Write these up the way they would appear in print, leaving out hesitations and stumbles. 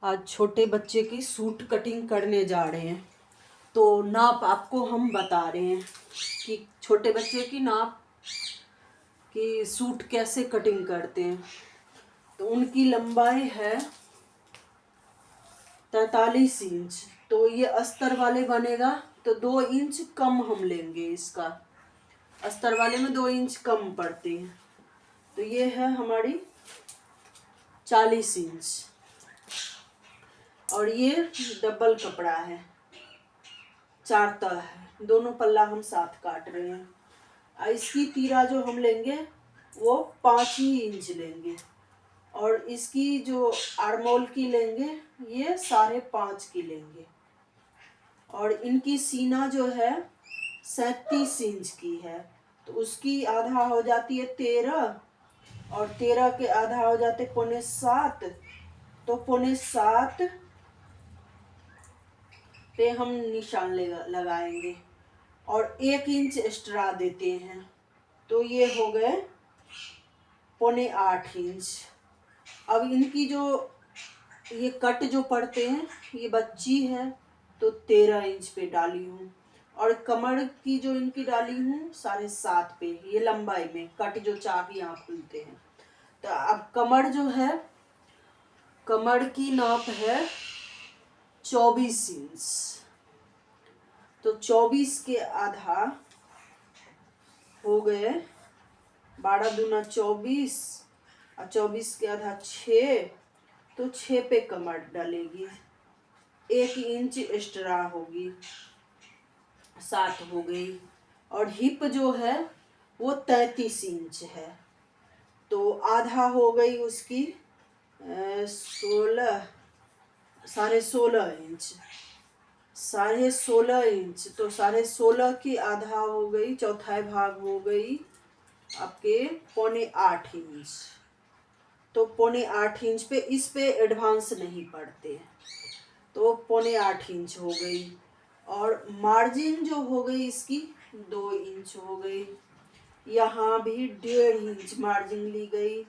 आज छोटे बच्चे की सूट कटिंग करने जा रहे हैं। तो नाप आपको हम बता रहे हैं कि छोटे बच्चे की नाप की सूट कैसे कटिंग करते हैं। तो उनकी लंबाई है 43 इंच। तो ये अस्तर वाले बनेगा तो 2 इंच कम हम लेंगे। इसका अस्तर वाले में 2 इंच कम पड़ते हैं। तो ये है हमारी 40 इंच। और ये डबल कपड़ा है, 4 तह है, दोनों पल्ला हम साथ काट रहे हैं। इसकी तीरा जो हम लेंगे वो 5 ही इंच लेंगे। और इसकी जो आर्मोल की लेंगे ये 5.5 की लेंगे। और इनकी सीना जो है 37 इंच की है। तो उसकी आधा हो जाती है 13, और 13 के आधा हो जाते 6.25। तो 6.25 पे हम निशान लगाएंगे और 1 इंच एक्स्ट्रा देते हैं। तो ये हो गए 7.25 इंच। अब इनकी जो ये कट जो पड़ते हैं, ये बच्ची है तो 13 इंच पे डाली हूँ। और कमर की जो इनकी डाली हूँ 7.5 पे, ये लंबाई में कट जो चाक यहाँ खुलते हैं। तो अब कमर जो है, कमर की नाप है 24 इंच। तो 24 के आधा हो गए 12 दूना 24, और 24 के आधा 6। तो 6 पे कमर डालेगी, 1 इंच एक्स्ट्रा होगी, 7 हो गई। और हिप जो है वो 33 इंच है। तो आधा हो गई उसकी 16, 16.5 इंच, 16.5 इंच। तो 16.5 की आधा हो गई, चौथाई भाग हो गई आपके 7.25 इंच। तो 7.25 इंच पे, इस पे एडवांस नहीं पड़ते। तो 7.25 इंच हो गई। और मार्जिन जो हो गई इसकी 2 इंच हो गई। यहाँ भी 1.5 इंच मार्जिन ली गई,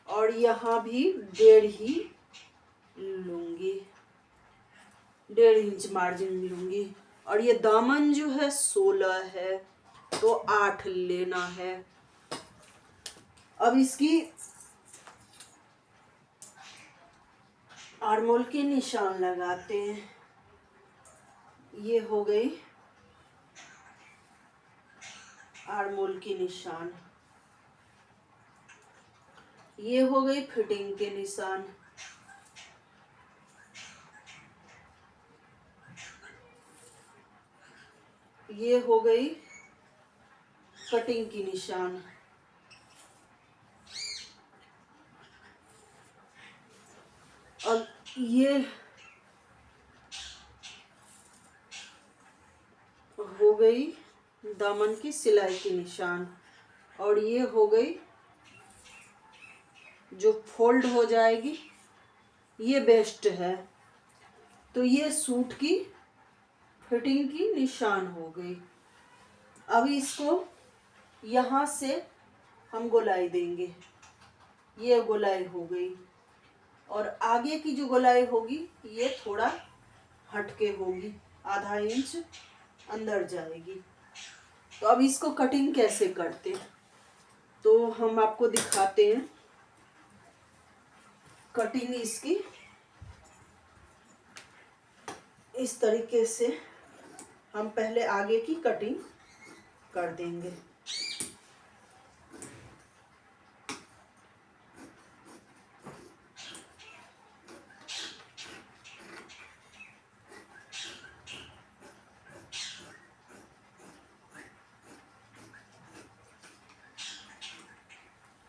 और यहाँ भी 1.5 ही लूँगी, 1.5 इंच मार्जिन लूँगी। और ये दामन जो है 16 है, तो 8 लेना है। अब इसकी आर्मोल के निशान लगाते हैं। ये हो गई आर्मोल की निशान, ये हो गई फिटिंग के निशान। ये हो गई कटिंग की निशान। और ये हो गई दामन की सिलाई की निशान। और ये हो गई जो फोल्ड हो जाएगी, ये बेस्ट है। तो ये सूट की फिटिंग की निशान हो गई। अब इसको यहाँ से हम गोलाई देंगे, ये गोलाई हो गई। और आगे की जो गोलाई होगी ये थोड़ा हटके होगी, आधा इंच अंदर जाएगी। तो अब इसको कटिंग कैसे करते हैं तो हम आपको दिखाते हैं। कटिंग इसकी इस तरीके से हम पहले आगे की कटिंग कर देंगे।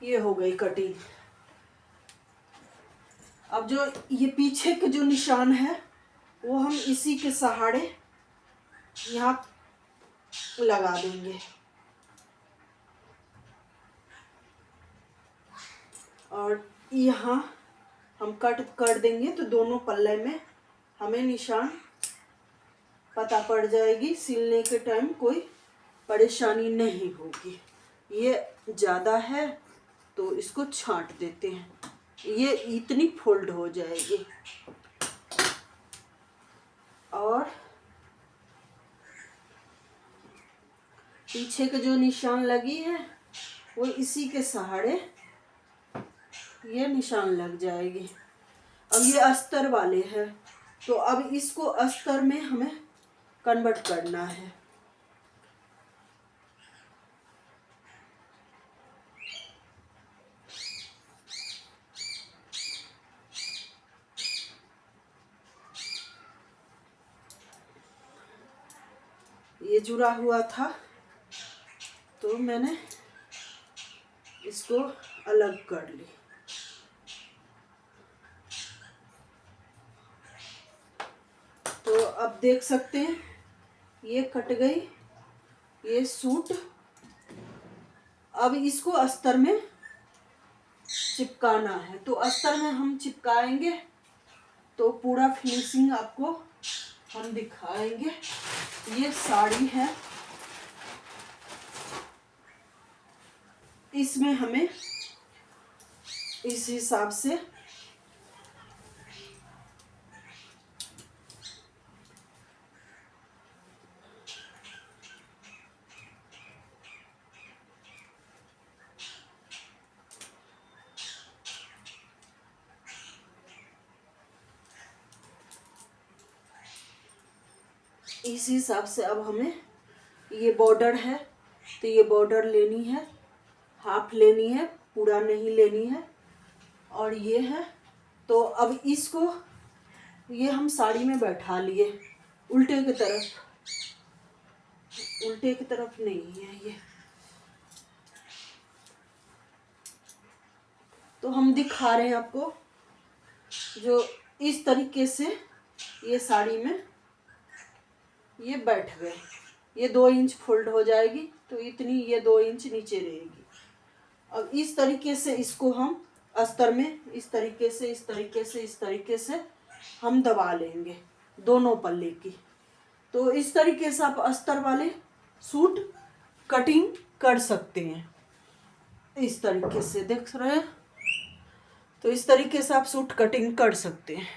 ये हो गई कटिंग। अब जो ये पीछे के जो निशान है वो हम इसी के सहारे यहाँ लगा देंगे। और यहाँ हम कट कर देंगे तो दोनों पल्ले में हमें निशान पता पड़ जाएगी। सिलने के टाइम कोई परेशानी नहीं होगी। ये ज़्यादा है तो इसको छांट देते हैं। ये इतनी फोल्ड हो जाएगी। और पीछे के जो निशान लगी है वो इसी के सहारे ये निशान लग जाएगी। अब ये अस्तर वाले हैं, तो अब इसको अस्तर में हमें कन्वर्ट करना है। ये जुड़ा हुआ था तो मैंने इसको अलग कर ली। तो अब देख सकते हैं ये कट गई ये सूट। अब इसको अस्तर में चिपकाना है, तो अस्तर में हम चिपकाएंगे तो पूरा फिनिशिंग आपको हम दिखाएंगे। ये साड़ी है, इसमें हमें इस हिसाब से अब हमें ये बॉर्डर है तो ये बॉर्डर लेनी है, हाफ लेनी है, पूरा नहीं लेनी है। और ये है तो अब इसको ये हम साड़ी में बैठा लिए उल्टे की तरफ नहीं है ये। तो हम दिखा रहे हैं आपको जो इस तरीके से ये साड़ी में ये बैठ गए। ये 2 इंच फोल्ड हो जाएगी तो इतनी ये 2 इंच नीचे रहेगी। अब इस तरीके से इसको हम अस्तर में इस तरीके से हम दबा लेंगे दोनों पल्ले की। तो इस तरीके से आप अस्तर वाले सूट कटिंग कर सकते हैं। इस तरीके से देख रहे हैं, तो इस तरीके से आप सूट कटिंग कर सकते हैं।